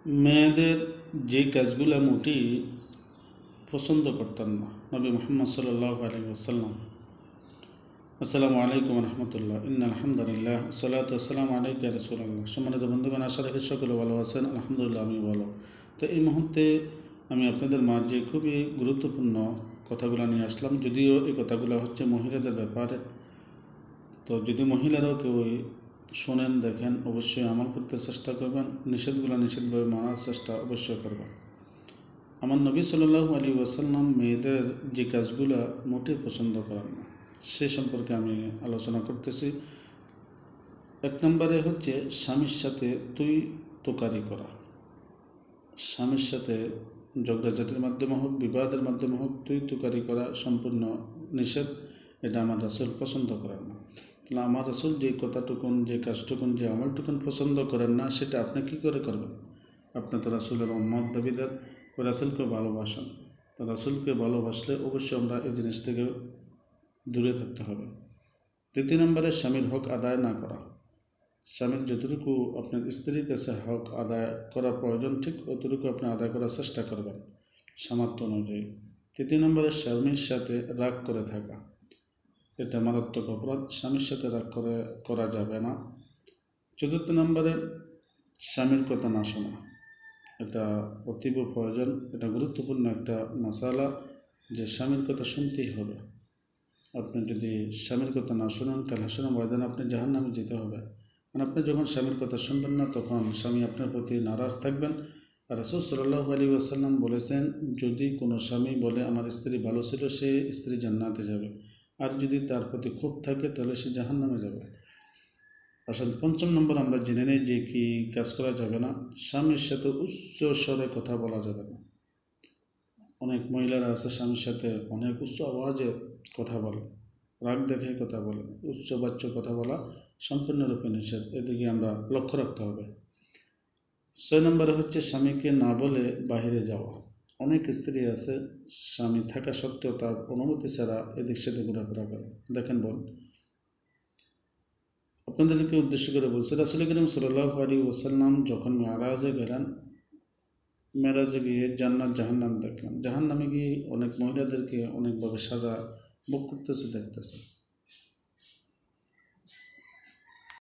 মেয়েদের যে কাজগুলো মোটেই পছন্দ করতেন না নবী মুহাম্মদ সাল্লাল্লাহু আলাইহি ওয়াসাল্লাম। আসসালামু আলাইকুম রহমতুল্লাহ। আলহামদুলিল্লাহ সালাতু আসসালামু আলাইকা ইয়া রাসূলুল্লাহ। সম্মানিত বন্ধুগণ, আশা রাখি সকলে ভালো আছেন। আলহামদুলিল্লাহ, আমি ভালো। তো এই মুহূর্তে আমি আপনাদের মাঝে খুবই গুরুত্বপূর্ণ কথাগুলো নিয়ে আসলাম, যদিও এই কথাগুলো হচ্ছে মহিলাদের ব্যাপারে। তো যদি মহিলারাও কেউ শোনেন, দেখেন, অবশ্যই আমল করতে চেষ্টা করবেন, নিষেধগুলো নিষেধভাবে মানার চেষ্টা অবশ্যই করবেন। আমার নবী সাল্লাল্লাহু আলাইহি ওয়াসাল্লাম মেয়েদের যে কাজগুলো মোটেই পছন্দ করেন না, সে সম্পর্কে আমি আলোচনা করতেছি। এক নম্বরে হচ্ছে স্বামীর সাথে তুই তোকারি করা। স্বামীর সাথে ঝগড়াঝাটির মাধ্যমে হোক, বিবাদের মাধ্যমে হোক, তুই তোকারি করা সম্পূর্ণ নিষেধ। এটা আমার রাসূল পছন্দ করেন না। তাহলে আমার রাসূল যে কথাটুকুন, যে কাজটুকুন, যে আমলটুকুন পছন্দ করেন না, সেটা আপনি কী করে করবেন? আপনি তো রাসূলের উম্মত, দাবিদার, রাসূলকে ভালোবাসেন। তো রাসূলকে ভালোবাসলে অবশ্যই আমরা এই জিনিস থেকে দূরে থাকতে হবে। তৃতীয় নম্বরে স্বামীর হক আদায় না করা। স্বামীর যতটুকু আপনার স্ত্রীর কাছে হক আদায় করা প্রয়োজন, ঠিক অতটুকু আপনি আদায় করার চেষ্টা করবেন সামর্থ্য অনুযায়ী। তৃতীয় নম্বরে স্বামীর সাথে রাগ করে থাকা, এটা মারাত্মক অপরাধ। স্বামীর সাথে রাগ করা যাবে না। চতুর্থ নম্বরে স্বামীর কথা না শোনা, এটা অতীব প্রয়োজন। এটা গুরুত্বপূর্ণ একটা মাসালা যে স্বামীর কথা শুনতেই হবে। আপনি যদি স্বামীর কথা না শুনেন, কাল হাসরের ময়দানে আপনি জাহান্নামে যেতে হবে। কারণ আপনি যখন স্বামীর কথা শুনবেন না, তখন স্বামী আপনার প্রতি নারাজ থাকবেন। আর রাসূল সাল্লাল্লাহু আলাইহি ওয়াসাল্লাম বলেছেন, যদি কোনো স্বামী বলে আমার স্ত্রী ভালো ছিল, সে স্ত্রী জান্নাতে যাবে। আর যদি তার প্রতি ক্ষোভ থাকে, তাহলে সে জাহান্নামে যাবে। আসলে পঞ্চম নম্বর আমরা জেনে নেই যে কি কাজ করা যাবে না। স্বামীর সাথে উচ্চ স্বরে কথা বলা যাবে না। অনেক মহিলারা আছে স্বামীর সাথে অনেক উচ্চ আওয়াজে কথা বলে, রাগ দেখায় কথা বলে, উচ্চবাচ্য কথা বলা সম্পূর্ণরূপে নিষেধ। এদিকে আমরা লক্ষ্য রাখতে হবে। 6 নম্বরে হচ্ছে স্বামীকে না বলে বাহিরে যাওয়া। অনেক স্ত্রী আছে স্বামী থাকা সত্ত্বেও তার অনুমতি ছাড়া এদিক সেদিক ঘোরাফেরা করে। দেখেন বোন, আপনাদেরকে উদ্দেশ্য করে বলছে, রাসূল করিম সাল্লাল্লাহু আলাইহি ওয়াসাল্লাম যখন মেরাজে গেলেন, মেরাজে গিয়ে জান্নাত জাহান্নাম দেখলেন। জাহান্নামে গিয়ে অনেক মহিলাদেরকে অনেকভাবে সাজা ভোগ করতেছে দেখতেছে।